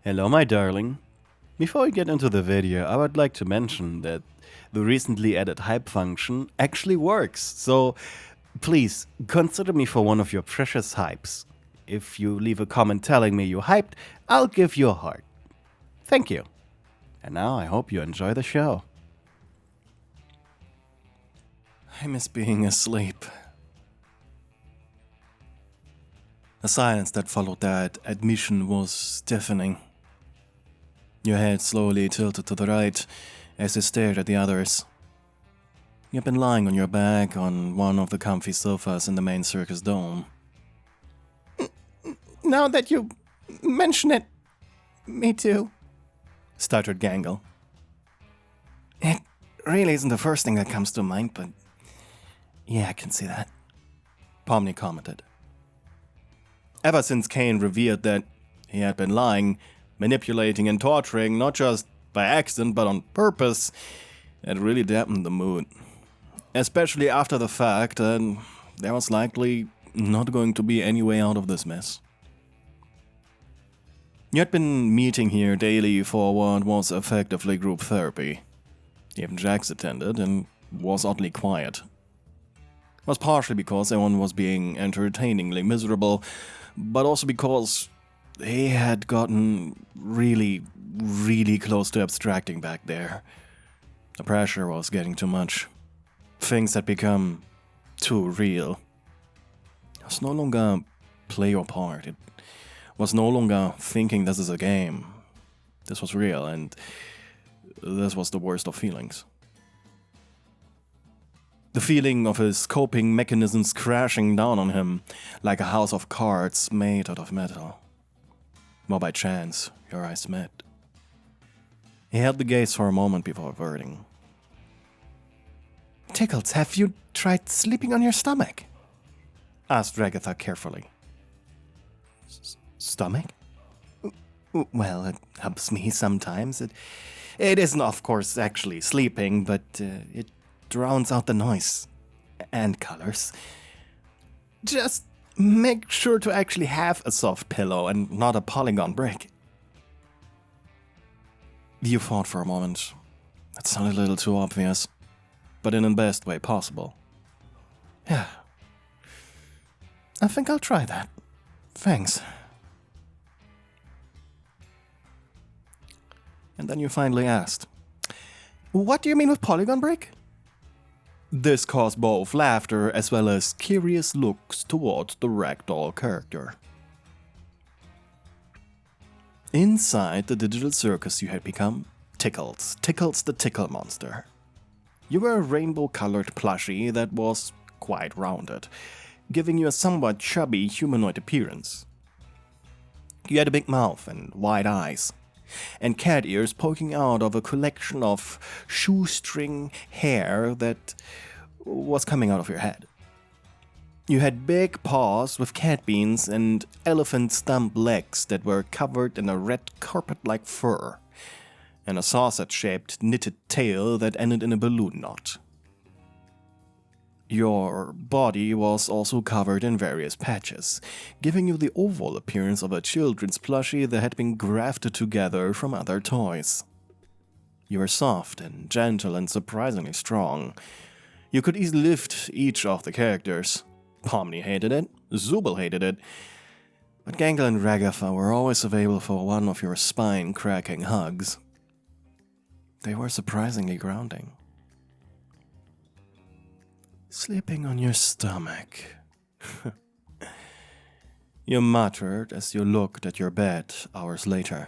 Hello, my darling. Before we get into the video, I would like to mention that the recently added hype function actually works, so please consider me for one of your precious hypes. If you leave a comment telling me you hyped, I'll give you a heart. Thank you. And now I hope you enjoy the show. I miss being asleep. The silence that followed that admission was deafening. Your head slowly tilted to the right as you stared at the others. You've been lying on your back on one of the comfy sofas in the main circus dome. Now that you mention it, me too. Stuttered Gangle. It really isn't the first thing that comes to mind, but yeah, I can see that. Pomni commented. Ever since Kane revealed that he had been lying, manipulating and torturing, not just by accident but on purpose, it really dampened the mood. Especially after the fact that there was likely not going to be any way out of this mess. You had been meeting here daily for what was effectively group therapy. Even Jax attended and was oddly quiet. It was partially because everyone was being entertainingly miserable, but also because he had gotten really close to abstracting back there. The pressure was getting too much. Things had become too real. It was no longer play your part. It was no longer thinking this is a game. This was real, and this was the worst of feelings. The feeling of his coping mechanisms crashing down on him like a house of cards made out of metal. More by chance, your eyes met. He held the gaze for a moment before averting. Tickles, have you tried sleeping on your stomach? Asked Ragatha carefully. Stomach? Well, it helps me sometimes. It isn't, of course, actually sleeping, but it drowns out the noise and colors. Just make sure to actually have a soft pillow and not a polygon brick. You thought for a moment. That sounded a little too obvious, but in the best way possible. Yeah. I think I'll try that. Thanks. And then you finally asked. What do you mean with polygon brick? This caused both laughter as well as curious looks towards the ragdoll character. Inside the digital circus you had become, Tickles the Tickle Monster. You were a rainbow-colored plushie that was quite rounded, giving you a somewhat chubby humanoid appearance. You had a big mouth and wide eyes, and cat ears poking out of a collection of shoestring hair that was coming out of your head. You had big paws with cat beans and elephant stump legs that were covered in a red carpet-like fur, and a sausage-shaped knitted tail that ended in a balloon knot. Your body was also covered in various patches, giving you the oval appearance of a children's plushie that had been grafted together from other toys. You were soft and gentle and surprisingly strong. You could easily lift each of the characters. Pomni hated it, Zubel hated it, but Gangle and Ragatha were always available for one of your spine-cracking hugs. They were surprisingly grounding. Sleeping on your stomach. You muttered as you looked at your bed hours later.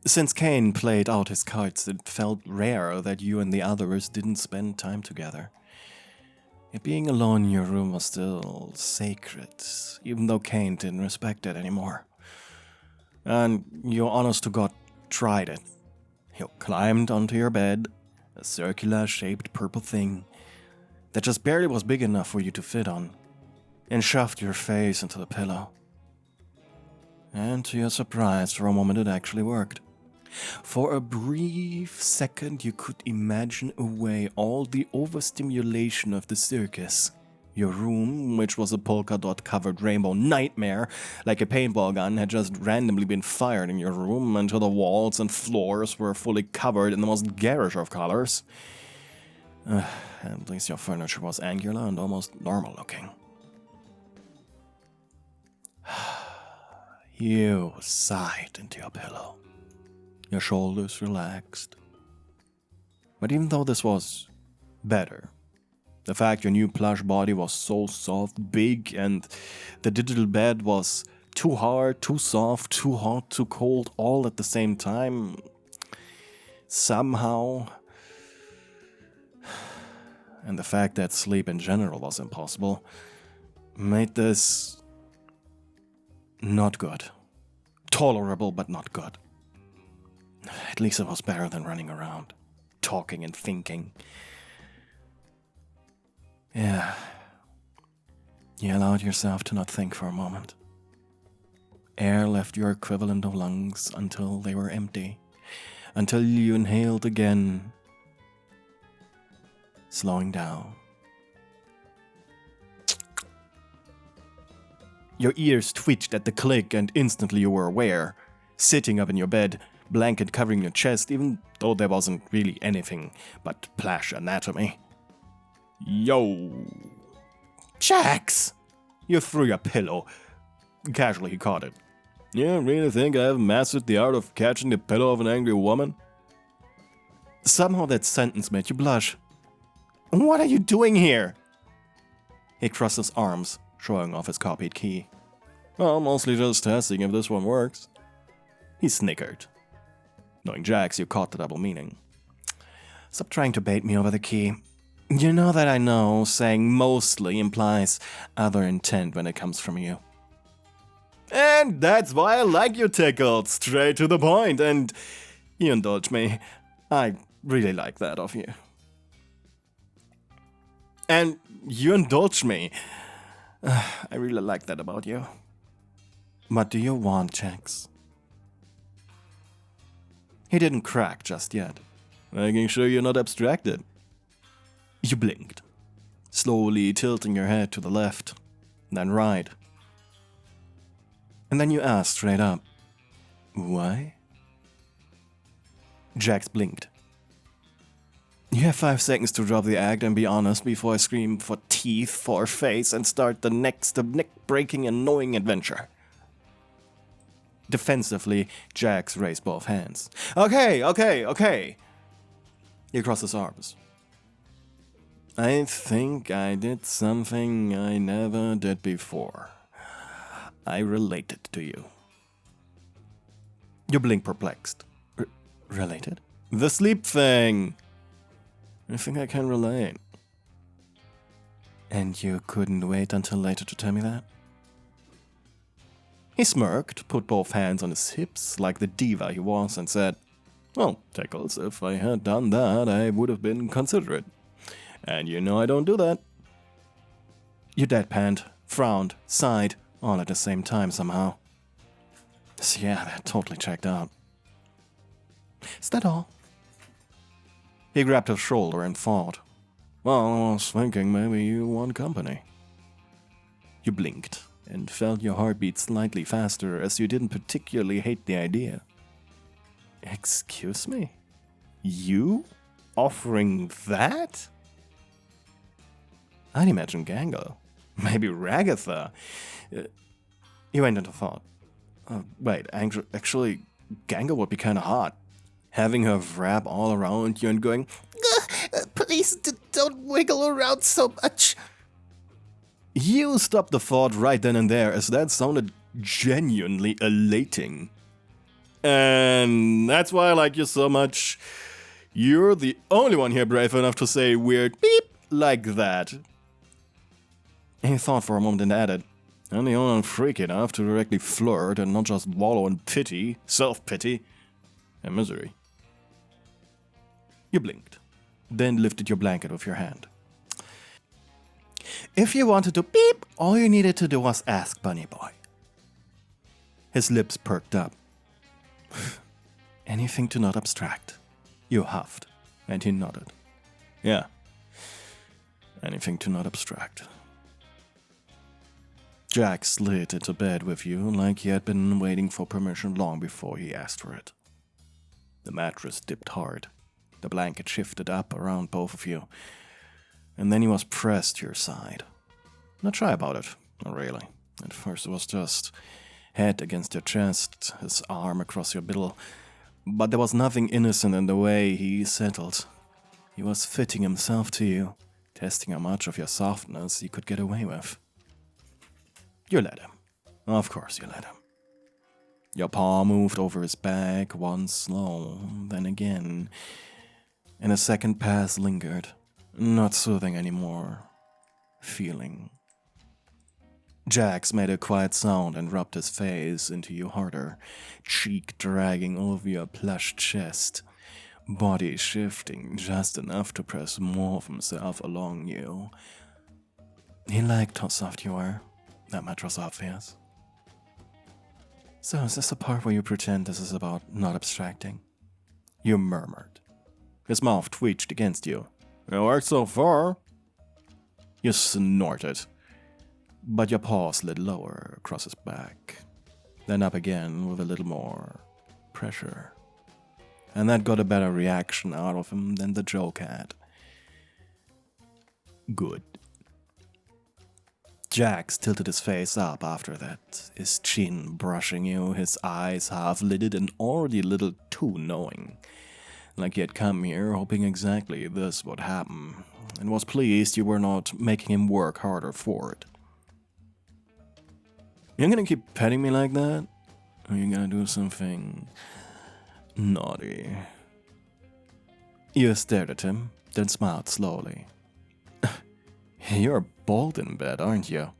Since Kane played out his cards, it felt rare that you and the others didn't spend time together. Yet being alone in your room was still sacred, even though Kane didn't respect it anymore. And you honest to God tried it. You climbed onto your bed, a circular-shaped purple thing that just barely was big enough for you to fit on, and shoved your face into the pillow. And to your surprise, for a moment it actually worked. For a brief second you could imagine away all the overstimulation of the circus Your room, which was a polka dot covered rainbow nightmare, like a paintball gun, had just randomly been fired in your room until the walls and floors were fully covered in the most garish of colors. At least your furniture was angular and almost normal looking. You sighed into your pillow. Your shoulders relaxed. But even though this was better, the fact your new plush body was so soft, big, and the digital bed was too hard, too soft, too hot, too cold, all at the same time, somehow, and the fact that sleep in general was impossible, made this not good. Tolerable, but not good. At least it was better than running around, talking and thinking. Yeah. You allowed yourself to not think for a moment. Air left your equivalent of lungs until they were empty, until you inhaled again, slowing down. Your ears twitched at the click and instantly you were aware, sitting up in your bed, blanket covering your chest, even though there wasn't really anything but plush anatomy. Yo! Jax! You threw your pillow. Casually he caught it. You really think I have mastered the art of catching the pillow of an angry woman? Somehow that sentence made you blush. What are you doing here? He crossed his arms, showing off his copied key. Well, mostly just testing if this one works. He snickered. Knowing Jax, you caught the double meaning. Stop trying to bait me over the key. You know that I know saying mostly implies other intent when it comes from you. And that's why I like you tickled, straight to the point, and you indulge me. I really like that of you. And you indulge me. I really like that about you. What do you want, Jax? He didn't crack just yet. Making sure you're not abstracted. You blinked, slowly tilting your head to the left, then right. And then you asked straight up, why? Jax blinked. You have 5 seconds to drop the act and be honest before I scream for teeth, for face, and start the next neck-breaking, annoying adventure. Defensively, Jax raised both hands. Okay. He crossed his arms. I think I did something I never did before. I related to you. You blink perplexed. Related? The sleep thing! I think I can relate. And you couldn't wait until later to tell me that? He smirked, put both hands on his hips like the diva he was, and said, well, Tickles, if I had done that, I would have been considerate. And you know I don't do that. You deadpanned, frowned, sighed, all at the same time somehow. So yeah, that totally checked out. Is that all? He grabbed her shoulder and thought, well, I was thinking maybe you want company. You blinked and felt your heartbeat slightly faster as you didn't particularly hate the idea. Excuse me? You? Offering that? I'd imagine Gango. Maybe Ragatha. He went into thought. Wait, actually, Gango would be kinda hot. Having her wrap all around you and going, please don't wiggle around so much. You stopped the thought right then and there, as that sounded genuinely elating. And that's why I like you so much. You're the only one here brave enough to say weird beep like that. He thought for a moment and added, and the only one freak enough to directly flirt and not just wallow in pity, self-pity, and misery. You blinked, then lifted your blanket with your hand. If you wanted to beep, all you needed to do was ask, Bunny Boy. His lips perked up. Anything to not abstract. You huffed, and he nodded. Yeah. Anything to not abstract. Jack slid into bed with you like he had been waiting for permission long before he asked for it. The mattress dipped hard. The blanket shifted up around both of you, and then he was pressed to your side. Not shy about it, not really. At first it was just head against your chest, his arm across your middle, but there was nothing innocent in the way he settled. He was fitting himself to you, testing how much of your softness he could get away with. You let him. Of course you let him. Your paw moved over his back, once slow, then again, and a second pass lingered, not soothing anymore, feeling. Jax made a quiet sound and rubbed his face into you harder, cheek dragging over your plush chest, body shifting just enough to press more of himself along you. He liked how soft you were. That much was obvious. So is this the part where you pretend this is about not abstracting? You murmured. His mouth twitched against you. It worked so far. You snorted, but your paw slid lower across his back, then up again with a little more pressure. And that got a better reaction out of him than the joke had. Good. Jax tilted his face up after that, his chin brushing you, his eyes half-lidded and already a little too knowing. Like he had come here hoping exactly this would happen, and was pleased you were not making him work harder for it. You're gonna keep petting me like that? Or are you gonna do something naughty? You stared at him, then smiled slowly. You're bold in bed, aren't you?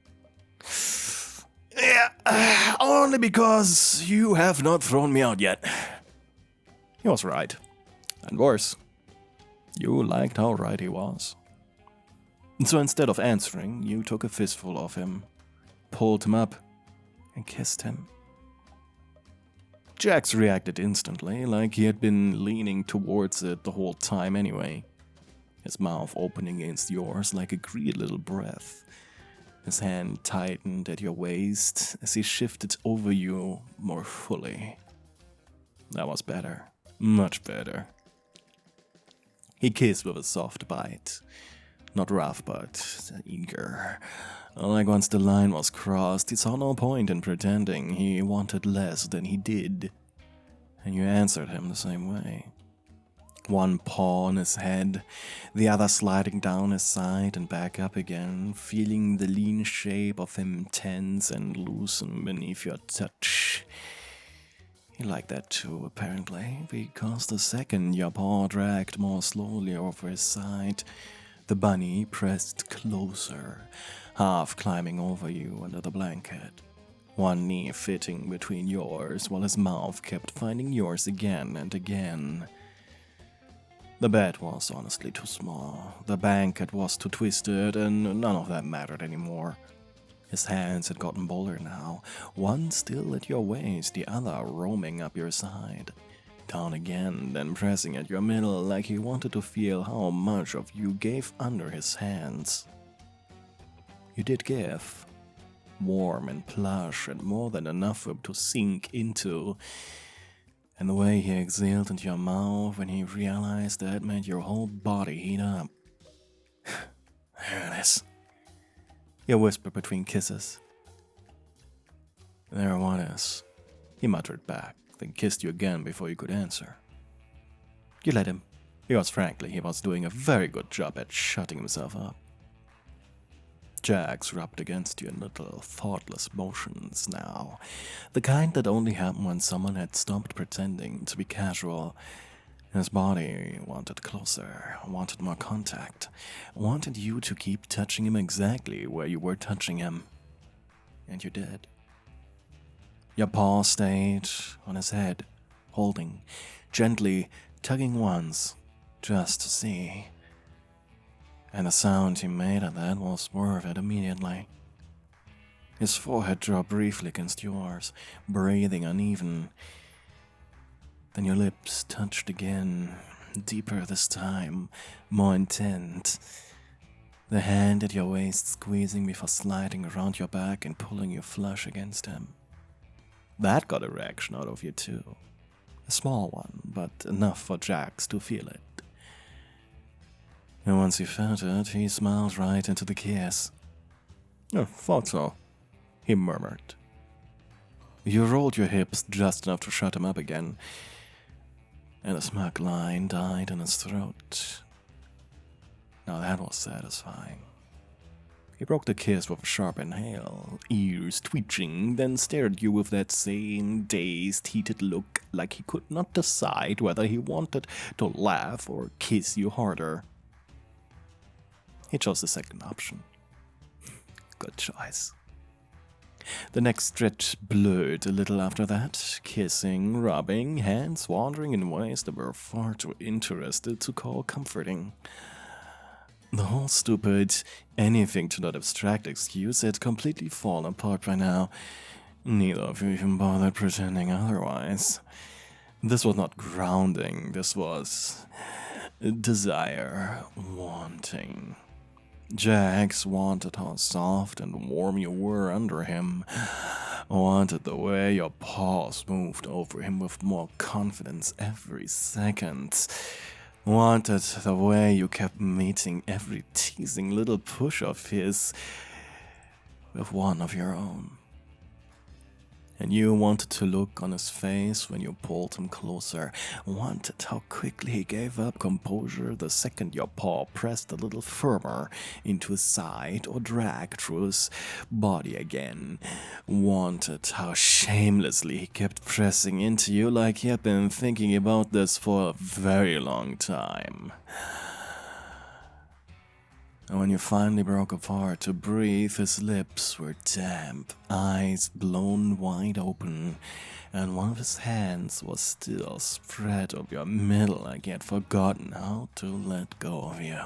Yeah, only because you have not thrown me out yet. He was right. And worse, you liked how right he was. So instead of answering, you took a fistful of him, pulled him up, and kissed him. Jax reacted instantly, like he had been leaning towards it the whole time anyway. His mouth opening against yours like a greedy little breath. His hand tightened at your waist as he shifted over you more fully. That was better. Much better. He kissed with a soft bite. Not rough, but eager. Like once the line was crossed, he saw no point in pretending he wanted less than he did. And you answered him the same way. One paw on his head, the other sliding down his side and back up again, feeling the lean shape of him tense and loosen beneath your touch. He liked that too, apparently, because the second your paw dragged more slowly over his side, the bunny pressed closer, half climbing over you under the blanket. One knee fitting between yours while his mouth kept finding yours again and again. The bed was honestly too small, the blanket was too twisted, and none of that mattered anymore. His hands had gotten bolder now, one still at your waist, the other roaming up your side. Down again, then pressing at your middle like he wanted to feel how much of you gave under his hands. You did give. Warm and plush and more than enough for him to sink into. And the way he exhaled into your mouth when he realized that made your whole body heat up. There it is. You whispered between kisses. There one is. He muttered back, then kissed you again before you could answer. You let him, because frankly he was doing a very good job at shutting himself up. Jax rubbed against you in little, thoughtless motions now, the kind that only happened when someone had stopped pretending to be casual. His body wanted closer, wanted more contact, wanted you to keep touching him exactly where you were touching him. And you did. Your paw stayed on his head, holding, gently tugging once, just to see. And the sound he made at that was worth it immediately. His forehead dropped briefly against yours, breathing uneven. Then your lips touched again, deeper this time, more intent. The hand at your waist squeezing before sliding around your back and pulling you flush against him. That got a reaction out of you too. A small one, but enough for Jax to feel it. And once he felt it, he smiled right into the kiss. "Oh, thought so," he murmured. You rolled your hips just enough to shut him up again, and a smug line died in his throat. Now that was satisfying. He broke the kiss with a sharp inhale, ears twitching, then stared at you with that same dazed, heated look, like he could not decide whether he wanted to laugh or kiss you harder. He chose the second option. Good choice. The next stretch blurred a little after that, kissing, rubbing, hands wandering in ways that were far too interested to call comforting. The whole stupid, anything to not abstract excuse had completely fallen apart by now. Neither of you even bothered pretending otherwise. This was not grounding, this was desire, wanting. Jax wanted how soft and warm you were under him, wanted the way your paws moved over him with more confidence every second, wanted the way you kept meeting every teasing little push of his with one of your own. And you wanted to look on his face when you pulled him closer, wanted how quickly he gave up composure the second your paw pressed a little firmer into his side or dragged through his body again, wanted how shamelessly he kept pressing into you like he had been thinking about this for a very long time. And when you finally broke apart to breathe, his lips were damp, eyes blown wide open, and one of his hands was still spread over your middle like he had forgotten how to let go of you.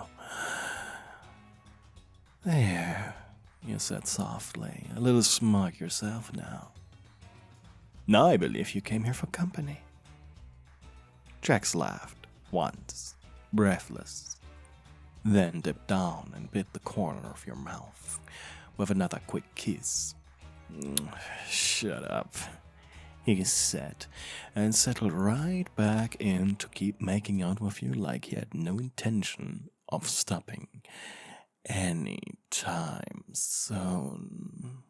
"There," you said softly, a little smug yourself now. "Now I believe you came here for company." Jax laughed, once, breathless, then dipped down and bit the corner of your mouth with another quick kiss. "Shut up," he said, and settled right back in to keep making out with you like he had no intention of stopping any time soon.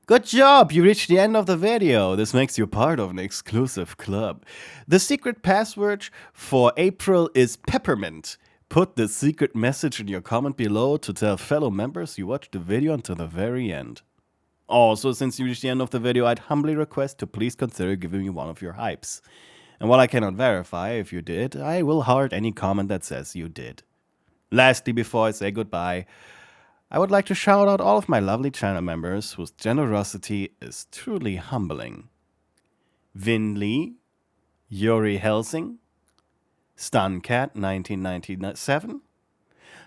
Good job! You reached the end of the video. This makes you part of an exclusive club. The secret password for April is peppermint. Put the secret message in your comment below to tell fellow members you watched the video until the very end. Also, since you reached the end of the video, I'd humbly request to please consider giving me one of your hypes. And while I cannot verify if you did, I will heart any comment that says you did. Lastly, before I say goodbye, I would like to shout out all of my lovely channel members whose generosity is truly humbling. Vin Lee, Yuri Helsing, Stuncat 1997,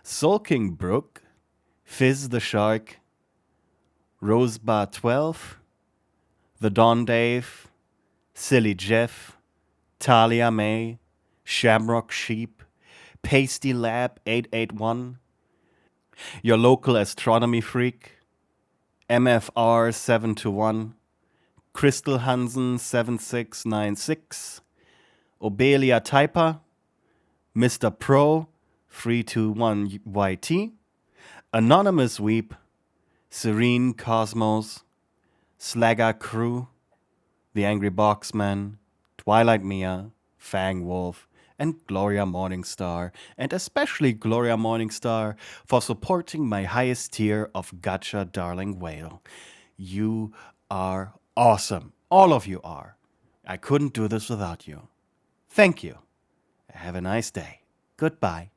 Sulking Brook, Fizz the Shark, Rosebar 12, The Don Dave, Silly Jeff, Talia May, Shamrock Sheep, Pasty Lab 881, Your Local Astronomy Freak, MFR 721, Crystal Hansen 7696, Obelia Typer, Mr. Pro 321YT, Anonymous Weep, Serene Cosmos, Slagger Crew, The Angry Boxman, Twilight Mia, Fang Wolf, and Gloria Morningstar, and especially Gloria Morningstar for supporting my highest tier of Gacha Darling Whale. You are awesome. All of you are. I couldn't do this without you. Thank you. Have a nice day. Goodbye.